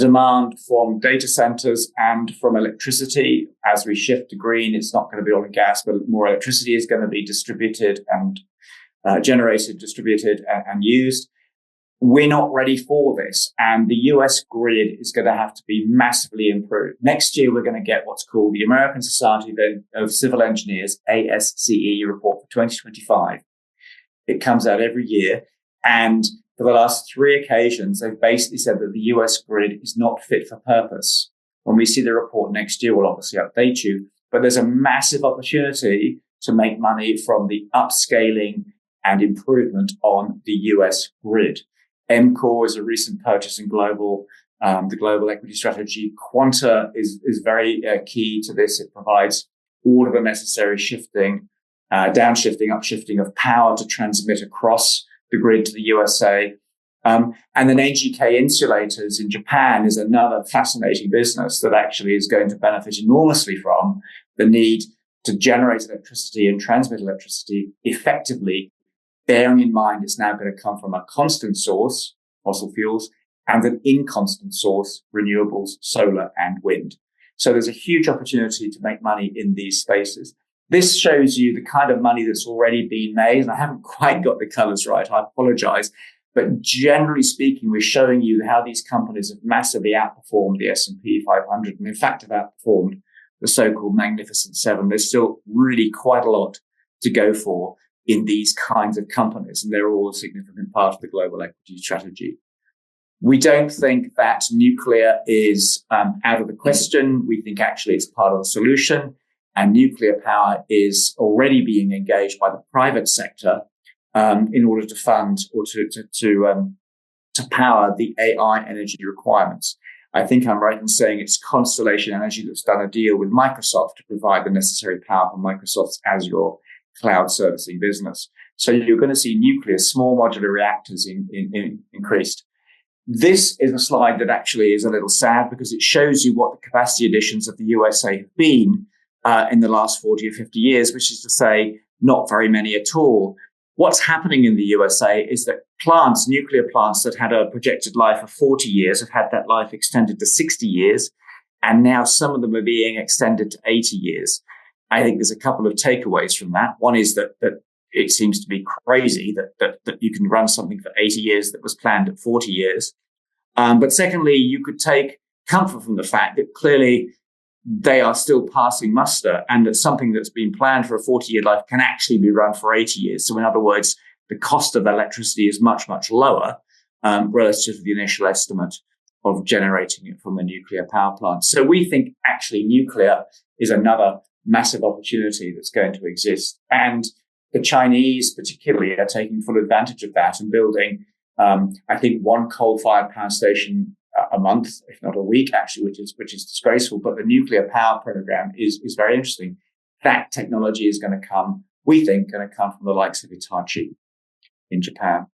demand from data centers and from electricity. As we shift to green, it's not going to be oil and gas, but more electricity is going to be distributed and generated, distributed, and used. We're not ready for this, and the US grid is going to have to be massively improved. Next year, we're going to get what's called the American Society of Civil Engineers, ASCE report for 2025. It comes out every year, and for the last 3 occasions, they've basically said that the US grid is not fit for purpose. When we see the report next year, we'll obviously update you, but there's a massive opportunity to make money from the upscaling and improvement on the US grid. Emcor is a recent purchase in the global equity strategy. Quanta is very key to this. It provides all of the necessary shifting, downshifting, upshifting of power to transmit across the grid to the USA. And then AGK Insulators in Japan is another fascinating business that actually is going to benefit enormously from the need to generate electricity and transmit electricity effectively, bearing in mind it's now going to come from a constant source, fossil fuels, and an inconstant source, renewables, solar and wind. So there's a huge opportunity to make money in these spaces. This shows you the kind of money that's already been made, and I haven't quite got the colors right, I apologize. But generally speaking, we're showing you how these companies have massively outperformed the S&P 500, and in fact have outperformed the so-called Magnificent Seven. There's still really quite a lot to go for in these kinds of companies, and they're all a significant part of the global equity strategy. We don't think that nuclear is out of the question. We think actually it's part of the solution, and nuclear power is already being engaged by the private sector in order to fund or to power the AI energy requirements. I think I'm right in saying it's Constellation Energy that's done a deal with Microsoft to provide the necessary power for Microsoft's Azure cloud servicing business. So you're going to see nuclear, small modular reactors increased. This is a slide that actually is a little sad because it shows you what the capacity additions of the USA have been in the last 40 or 50 years, which is to say not very many at all. What's happening in the USA is that plants, nuclear plants that had a projected life of 40 years have had that life extended to 60 years. And now some of them are being extended to 80 years. I think there's a couple of takeaways from that. One is that it seems to be crazy that you can run something for 80 years that was planned at 40 years. But secondly, you could take comfort from the fact that clearly they are still passing muster and that something that's been planned for a 40-year life can actually be run for 80 years. So in other words, the cost of electricity is much, much lower relative to the initial estimate of generating it from a nuclear power plant. So we think actually nuclear is another massive opportunity that's going to exist. And the Chinese particularly are taking full advantage of that and building, I think, one coal-fired power station a month, if not a week, actually, which is disgraceful. But the nuclear power program is very interesting. That technology is going to come, we think, from the likes of Hitachi in Japan.